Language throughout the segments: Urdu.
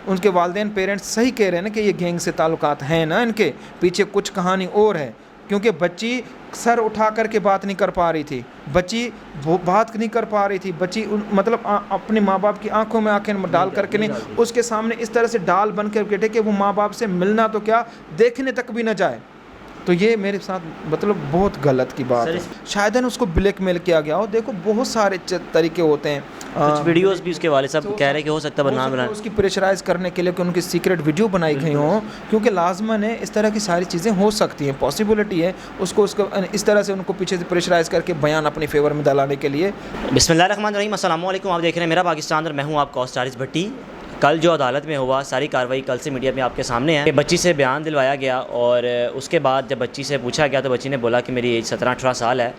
ان کے والدین پیرنٹس صحیح کہہ رہے ہیں نا کہ یہ گینگ سے تعلقات ہیں نا، ان کے پیچھے کچھ کہانی اور ہے، کیونکہ بچی سر اٹھا کر کے بات نہیں کر پا رہی تھی، بچی بات نہیں کر پا رہی تھی، بچی مطلب اپنے ماں باپ کی آنکھوں میں آنکھیں ڈال کر کے نہیں، اس کے سامنے اس طرح سے ڈال بن کر بیٹھے کہ وہ ماں باپ سے ملنا تو کیا دیکھنے تک بھی نہ جائے. تو یہ میرے ساتھ مطلب بہت غلط کی بات ہے. شاید اس کو بلیک میل کیا گیا ہو. دیکھو بہت سارے طریقے ہوتے ہیں. کچھ ویڈیوز بھی اس کے والد صاحب کہہ رہے ہیں کہ ہو سکتا ہے بدنام بنانا، اس کی پریشرائز کرنے کے لیے کہ ان کی سیکریٹ ویڈیو بنائی گئی ہوں، کیونکہ لازماً ہے اس طرح کی ساری چیزیں ہو سکتی ہیں، پاسبلٹی ہے اس کو اس طرح سے ان کو پیچھے سے پریشرائز کر کے بیان اپنے فیور میں دلانے کے لیے. بسم اللہ الرحمن الرحیم. السلام علیکم. آپ دیکھ رہے ہیں میرا پاکستان اور میں ہوں آپ کا ہوسٹ حارث بھٹی. کل جو عدالت میں ہوا ساری کارروائی کل سے میڈیا میں آپ کے سامنے ہے. بچی سے بیان دلوایا گیا اور اس کے بعد جب بچی سے پوچھا گیا تو بچی نے بولا کہ میری ایج 17-18 سال ہے.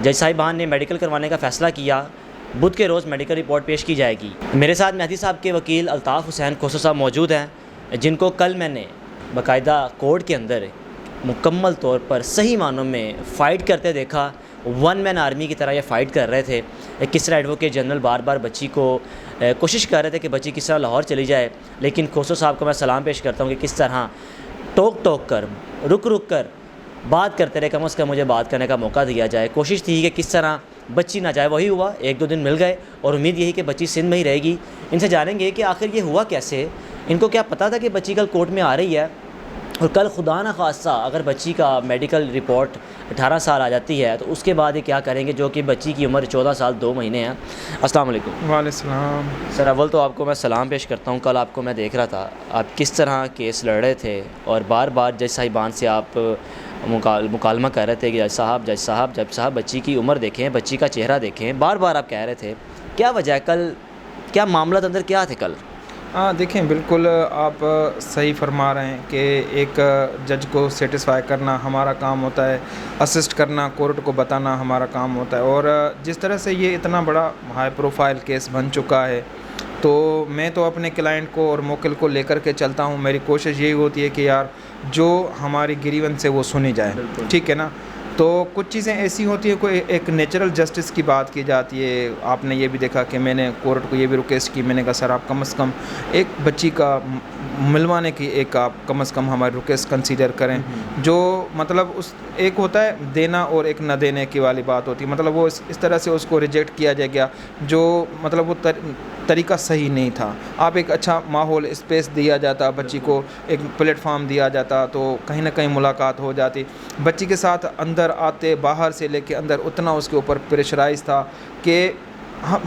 جج صاحبان نے میڈیکل کروانے کا فیصلہ کیا. بدھ کے روز میڈیکل رپورٹ پیش کی جائے گی. میرے ساتھ مہدی صاحب کے وکیل الطاف حسین کوسو صاحب موجود ہیں، جن کو کل میں نے باقاعدہ کورٹ کے اندر مکمل طور پر صحیح معنوں میں فائٹ کرتے دیکھا. ون مین آرمی کی طرح یہ فائٹ کر رہے تھے. کس طرح ایڈوکیٹ جنرل بار بار بچی کو کوشش کر رہے تھے کہ بچی کس طرح لاہور چلی جائے، لیکن کوسو صاحب کو میں سلام پیش کرتا ہوں کہ کس طرح ٹوک کر رک کر بات کرتے رہے. کم از کم مجھے بات کرنے کا موقع دیا جائے. کوشش تھی کہ کس طرح بچی نہ جائے. وہی ہوا، 1-2 دن مل گئے اور امید یہی کہ بچی سندھ میں ہی رہے گی. ان سے جانیں گے کہ آخر یہ ہوا کیسے، ان کو کیا پتہ تھا کہ بچی کل کورٹ میں آ رہی ہے، اور کل خدا نہ خواستہ اگر بچی کا میڈیکل رپورٹ 18 سال آ جاتی ہے تو اس کے بعد یہ کیا کریں گے، جو کہ بچی کی عمر 14 سال 2 مہینے ہیں. السلام علیکم. وعلیکم السلام. سر اول تو آپ کو میں سلام پیش کرتا ہوں. کل آپ کو میں دیکھ رہا تھا آپ کس طرح کیس لڑ رہے تھے اور بار بار جج صاحبان سے آپ مکالمہ کر رہے تھے کہ جج صاحب بچی کی عمر دیکھیں، بچی کا چہرہ دیکھیں. بار بار آپ کہہ رہے تھے. کیا وجہ ہے کل، کیا معاملات اندر کیا تھے کل؟ دیکھیں بالکل آپ صحیح فرما رہے ہیں کہ ایک جج کو سیٹسفائی کرنا ہمارا کام ہوتا ہے، اسسٹ کرنا کورٹ کو بتانا ہمارا کام ہوتا ہے. اور جس طرح سے یہ اتنا بڑا ہائی پروفائل کیس بن چکا ہے تو میں تو اپنے کلائنٹ کو اور موکل کو لے کر کے چلتا ہوں. میری کوشش یہی ہوتی ہے کہ یار جو ہماری گریونس ہے وہ سنی جائے. ٹھیک ہے نا. تو کچھ چیزیں ایسی ہوتی ہیں، کوئی ایک نیچرل جسٹس کی بات کی جاتی ہے. آپ نے یہ بھی دیکھا کہ میں نے کورٹ کو یہ بھی ریکویسٹ کی، میں نے کہا سر آپ کم از کم ایک بچی کا ملوانے کی ایک آپ کم از کم ہماری ریکویسٹ کنسیڈر کریں. جو مطلب اس ایک ہوتا ہے دینا اور ایک نہ دینے کی والی بات ہوتی ہے. مطلب وہ اس طرح سے اس کو ریجیکٹ کیا جائے گیا جو مطلب وہ طریقہ صحیح نہیں تھا. آپ ایک اچھا ماحول اسپیس دیا جاتا، بچی کو ایک پلیٹ فارم دیا جاتا تو کہیں نہ کہیں ملاقات ہو جاتی. بچی کے ساتھ اندر آتے باہر سے لے کے اندر اتنا اس کے اوپر پریشرائز تھا کہ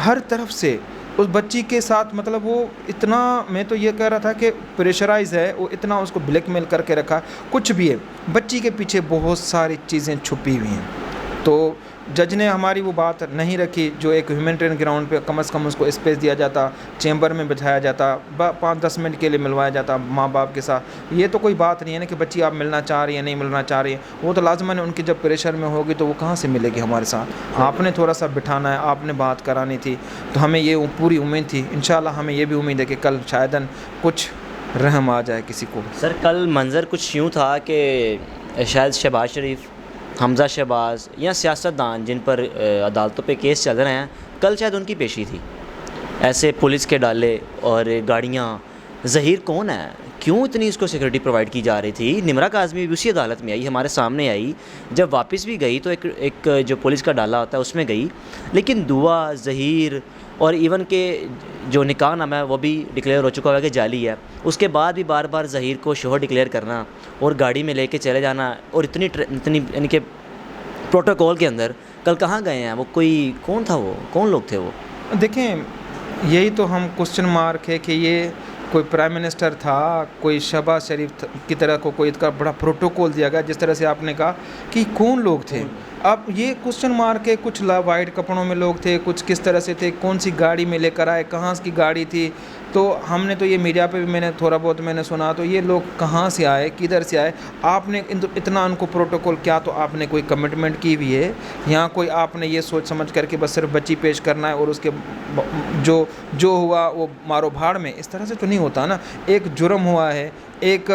ہر طرف سے اس بچی کے ساتھ مطلب وہ اتنا، میں تو یہ کہہ رہا تھا کہ پریشرائز ہے، وہ اتنا اس کو بلیک میل کر کے رکھا. کچھ بھی ہے بچی کے پیچھے بہت ساری چیزیں چھپی ہوئی ہیں. تو جج نے ہماری وہ بات نہیں رکھی جو ایک ہیومینٹرین گراؤنڈ پہ کم از کم اس کو اسپیس دیا جاتا، چیمبر میں بٹھایا جاتا، 5-10 منٹ کے لیے ملوایا جاتا ماں باپ کے ساتھ. یہ تو کوئی بات نہیں ہے نا کہ بچی آپ ملنا چاہ رہی ہیں نہیں ملنا چاہ رہی ہیں. وہ تو لازماً ان کی جب پریشر میں ہوگی تو وہ کہاں سے ملے گی ہمارے ساتھ. آپ نے تھوڑا سا بٹھانا ہے، آپ نے بات کرانی تھی. تو ہمیں یہ پوری امید تھی. انشاءاللہ ہمیں یہ بھی امید ہے کہ کل شائداً کچھ رحم آ جائے کسی کو. سر کل منظر کچھ یوں تھا کہ شاید شہباز شریف، حمزہ شہباز یا سیاستدان جن پر عدالتوں پہ کیس چل رہے ہیں، کل شاید ان کی پیشی تھی. ایسے پولیس کے ڈالے اور گاڑیاں. ظہیر کون ہے؟ کیوں اتنی اس کو سیکورٹی پرووائڈ کی جا رہی تھی؟ نمرا کاظمی بھی اسی عدالت میں آئی، ہمارے سامنے آئی. جب واپس بھی گئی تو ایک جو پولیس کا ڈالا ہوتا ہے اس میں گئی. لیکن دعا، ظہیر اور ایون کہ جو نکاح نامہ ہے وہ بھی ڈکلیئر ہو چکا ہے کہ جعلی ہے. اس کے بعد بھی بار بار ظہیر کو شوہر ڈکلیئر کرنا اور گاڑی میں لے کے چلے جانا، اور اتنی یعنی کہ پروٹوکول کے اندر. کل کہاں گئے ہیں وہ؟ کوئی کون تھا وہ؟ کون لوگ تھے وہ؟ دیکھیں یہی تو ہم کوسچن مارک ہے کہ یہ کوئی پرائم منسٹر تھا، کوئی شہباز شریف کی طرح کو کوئی اتنا بڑا پروٹوکول دیا گیا جس طرح سے آپ نے کہا کہ کون لوگ تھے. اب یہ کوسچن مارک ہے. کچھ وائٹ کپڑوں میں لوگ تھے، کچھ کس طرح سے تھے، کون سی گاڑی میں لے کر آئے، کہاں کی گاڑی تھی. تو ہم نے تو یہ میڈیا پہ بھی میں نے تھوڑا بہت میں نے سنا تو یہ لوگ کہاں سے آئے، کدھر سے آئے. آپ نے اتنا ان کو پروٹوکول کیا تو آپ نے کوئی کمٹمنٹ کی بھی ہے یہاں؟ کوئی آپ نے یہ سوچ سمجھ کر کے بس صرف بچی پیش کرنا ہے اور اس کے جو ہوا وہ مارو بھاڑ میں؟ اس طرح سے تو نہیں ہوتا نا. ایک جرم ہوا ہے، ایک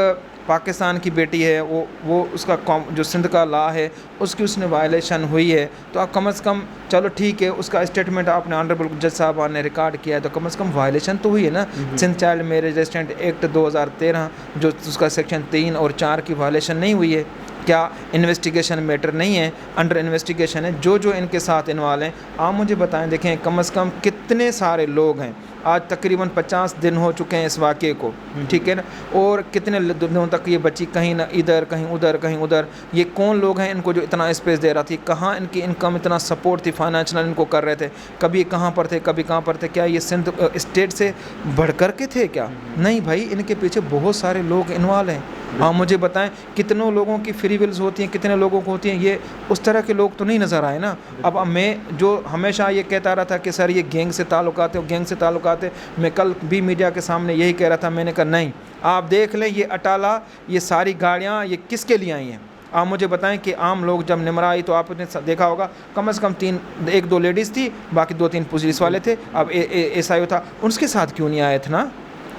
پاکستان کی بیٹی ہے, وہ اس کا جو سندھ کا لا ہے اس کی اس نے وائلیشن ہوئی ہے, تو آپ کم از کم چلو ٹھیک ہے اس کا اسٹیٹمنٹ آپ نے آنریبل جج صاحب نے ریکارڈ کیا ہے, تو کم از کم وائلیشن تو ہوئی ہے نا. Sindh child marriage restraint act 2013 جو اس کا سیکشن 3 اور 4 کی وائلیشن نہیں ہوئی ہے, کیا انویسٹیگیشن میٹر نہیں ہے, انڈر انویسٹیگیشن ہے, جو ان کے ساتھ انوالو ہیں آپ مجھے بتائیں. دیکھیں کم از کم کتنے سارے لوگ ہیں, آج تقریباً 50 دن ہو چکے ہیں اس واقعے کو, ٹھیک ہے نا, اور کتنے دنوں تک یہ بچی کہیں نہ ادھر کہیں ادھر کہیں ادھر. یہ کون لوگ ہیں ان کو جو اتنا اسپیس دے رہا تھی, کہاں ان کی انکم اتنا سپورٹ تھی فائنینشیل ان کو کر رہے تھے, کبھی کہاں پر تھے کبھی کہاں پر تھے, کیا یہ سندھ اسٹیٹ سے بڑھ کر کے تھے کیا؟ نہیں بھائی, ان کے پیچھے بہت سارے لوگ انوالو ہیں. آپ مجھے بتائیں کتنوں لوگوں کی فری ولز ہوتی ہیں, کتنے لوگوں کو ہوتی ہیں, یہ اس طرح کے لوگ تو نہیں نظر آئے نا. اب میں جو ہمیشہ یہ کہتا رہا تھا کہ سر یہ گینگ سے تعلقات ہے, گینگ سے تعلقات ہے, میں کل بھی میڈیا کے سامنے یہی کہہ رہا تھا, میں نے کہا نہیں, آپ دیکھ لیں یہ اٹالا, یہ ساری گاڑیاں یہ کس کے لیے آئی ہیں. آپ مجھے بتائیں کہ عام لوگ جب نمرا آئی تو آپ نے دیکھا ہوگا کم از کم 1-2 لیڈیز تھی, باقی 2-3 پولیس والے تھے, اب ایس آئی او تھا, ان کے ساتھ کیوں نہیں آئے تھے نا,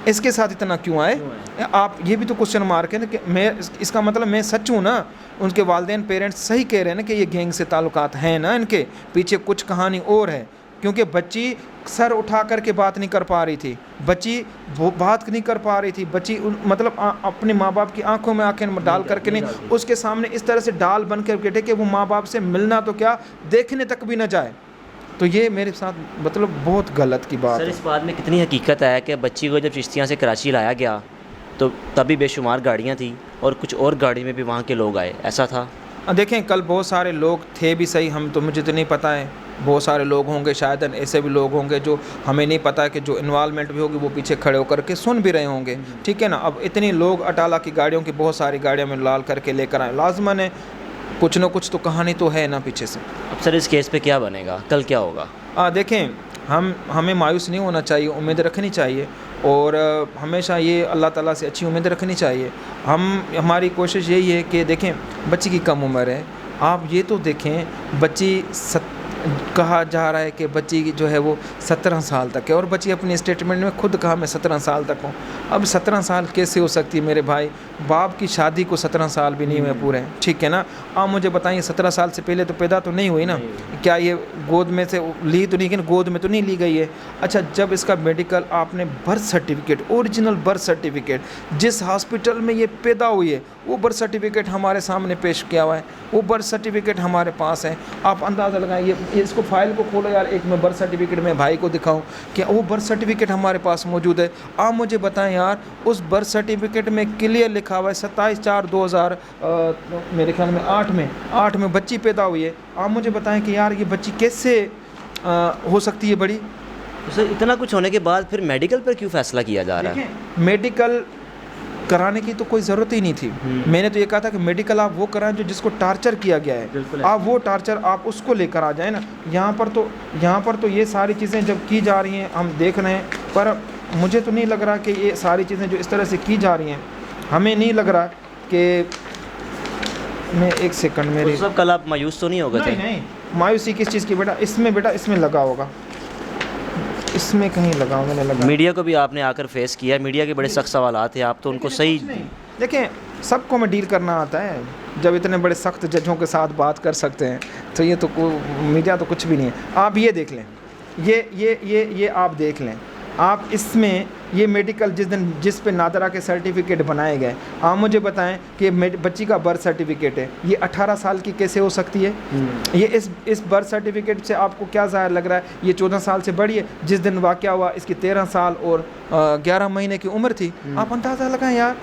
اس کے ساتھ اتنا کیوں آئے؟ آپ یہ بھی تو کوشچن مارک ہے نا کہ میں اس کا مطلب میں سچ ہوں نا, ان کے والدین پیرنٹس صحیح کہہ رہے ہیں نا کہ یہ گینگ سے تعلقات ہیں نا, ان کے پیچھے کچھ کہانی اور ہے. کیونکہ بچی سر اٹھا کر کے بات نہیں کر پا رہی تھی, بچی بات نہیں کر پا رہی تھی, بچی مطلب اپنے ماں باپ کی آنکھوں میں آنکھیں ڈال کر کے نہیں, اس کے سامنے اس طرح سے ڈال بن کر بیٹھے کہ وہ ماں باپ سے ملنا تو کیا دیکھنے تک بھی نہ جائے. تو یہ میرے ساتھ مطلب بہت غلط کی بات ہے. سر اس بات میں کتنی حقیقت ہے کہ بچی کو جب چشتیاں سے کراچی لایا گیا تو تبھی بے شمار گاڑیاں تھیں اور کچھ اور گاڑی میں بھی وہاں کے لوگ آئے, ایسا تھا؟ دیکھیں کل بہت سارے لوگ تھے بھی صحیح, ہم تو مجھے تو نہیں پتہ ہے, بہت سارے لوگ ہوں گے, شاید ایسے بھی لوگ ہوں گے جو ہمیں نہیں پتہ کہ جو انوالومنٹ بھی ہوگی وہ پیچھے کھڑے ہو کر کے سن بھی رہے ہوں گے, ٹھیک ہے نا. اب اتنی لوگ اٹالا کی گاڑیوں کی بہت ساری گاڑیوں میں لال کر کے لے کر آئے, لازماً ہے کچھ نہ کچھ تو کہانی تو ہے نا پیچھے سے. اب سر اس کیس پہ کیا بنے گا, کل کیا ہوگا؟ دیکھیں ہمیں مایوس نہیں ہونا چاہیے, امید رکھنی چاہیے, اور ہمیشہ یہ اللہ تعالیٰ سے اچھی امید رکھنی چاہیے. ہماری کوشش یہی ہے کہ دیکھیں بچی کی کم عمر ہے, آپ یہ تو دیکھیں بچی کہا جا رہا ہے کہ بچی جو ہے وہ 17 سال تک ہے, اور بچی اپنی اسٹیٹمنٹ میں خود کہا میں 17 سال تک ہوں. اب 17 سال کیسے ہو سکتی ہے میرے بھائی, باپ کی شادی کو 17 سال بھی نہیں ہوئے پورے, ٹھیک ہے نا. آپ مجھے بتائیں 17 سال سے پہلے تو پیدا تو نہیں ہوئی نا, کیا یہ گود میں سے لی تو نہیں, کہ گود میں تو نہیں لی گئی ہے. اچھا جب اس کا میڈیکل آپ نے birth certificate, original birth certificate, جس ہاسپٹل میں یہ پیدا ہوئی ہے وہ برتھ سرٹیفکیٹ ہمارے سامنے پیش کیا ہوا ہے, وہ برتھ سرٹیفکیٹ ہمارے پاس ہے. آپ اندازہ لگائیں, یہ اس کو فائل کو کھولو یار, ایک میں برتھ سرٹیفکیٹ میں بھائی کو دکھاؤں کہ وہ برتھ سرٹیفکیٹ ہمارے پاس موجود ہے. آپ مجھے بتائیں یار, اس برتھ سرٹیفکیٹ میں کلیئر لکھا ہوا ہے 27/4/2000 میرے خیال میں 8 میں بچی پیدا ہوئی ہے. آپ مجھے بتائیں کہ یار یہ بچی کیسے ہو سکتی ہے بڑی. سر اتنا کچھ ہونے کے بعد پھر میڈیکل پر کیوں فیصلہ کیا جا رہا ہے؟ میڈیکل کرانے کی تو کوئی ضرورت ہی نہیں تھی. میں نے تو یہ کہا تھا کہ میڈیکل آپ وہ کرائیں جو جس کو ٹارچر کیا گیا ہے, آپ وہ ٹارچر آپ اس کو لے کر آ جائیں نا. یہاں پر تو یہ ساری چیزیں جب کی جا رہی ہیں ہم دیکھ رہے ہیں, پر مجھے تو نہیں لگ رہا کہ یہ ساری چیزیں جو اس طرح سے کی جا رہی ہیں, ہمیں نہیں لگ رہا کہ میں ایک سیکنڈ میری سب کل آپ مایوس تو نہیں ہو گئے؟ نہیں مایوسی کس چیز کی بیٹا, اس میں لگا ہوگا, اس میں کہیں لگا ہوں, میں نے لگا. میڈیا کو بھی آپ نے آ کر فیس کیا, میڈیا کے بڑے سخت سوالات ہیں, آپ تو ان کو صحیح دیکھیں سب کو میں ڈیل کرنا آتا ہے. جب اتنے بڑے سخت ججوں کے ساتھ بات کر سکتے ہیں تو یہ تو میڈیا تو کچھ بھی نہیں ہے. آپ یہ دیکھ لیں, یہ آپ دیکھ لیں, آپ اس میں یہ میڈیکل جس پہ نادرہ کے سرٹیفکیٹ بنائے گئے, آپ مجھے بتائیں کہ بچی کا برتھ سرٹیفکیٹ ہے, یہ 18 سال کی کیسے ہو سکتی ہے؟ یہ اس برتھ سرٹیفکیٹ سے آپ کو کیا ظاہر لگ رہا ہے؟ یہ 14 سال سے بڑی ہے. جس دن واقعہ ہوا اس کی 13 سال اور 11 مہینے کی عمر تھی. آپ اندازہ لگائیں یار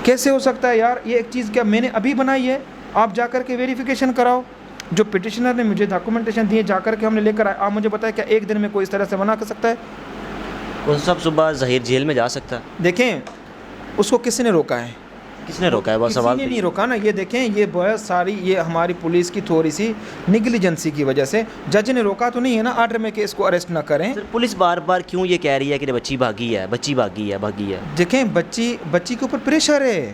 کیسے ہو سکتا ہے یار. یہ ایک چیز کیا میں نے ابھی بنائی ہے, آپ جا کر کے ویریفیکیشن کراؤ. جو پٹیشنر نے مجھے ڈاکومنٹیشن دیے جا کر کے ہم نے لے کر آئے. آپ مجھے بتائیں کیا ایک دن میں کوئی اس طرح سے بنا کر سکتا ہے؟ وہ سب صبح ظہیر جیل میں جا سکتا ہے. دیکھیں اس کو کس نے روکا ہے؟ کس نے روکا ہے وہ سوال کسی نے نہیں روکا نا. یہ دیکھیں یہ بہت ساری یہ ہماری پولیس کی تھوڑی سی نیگلیجنسی کی وجہ سے, جج نے روکا تو نہیں ہے نا آرڈر میں کہ اس کو اریسٹ نہ کریں. پولیس بار بار کیوں یہ کہہ رہی ہے کہ بچی بھاگی ہے. دیکھیں بچی کے اوپر پریشر ہے,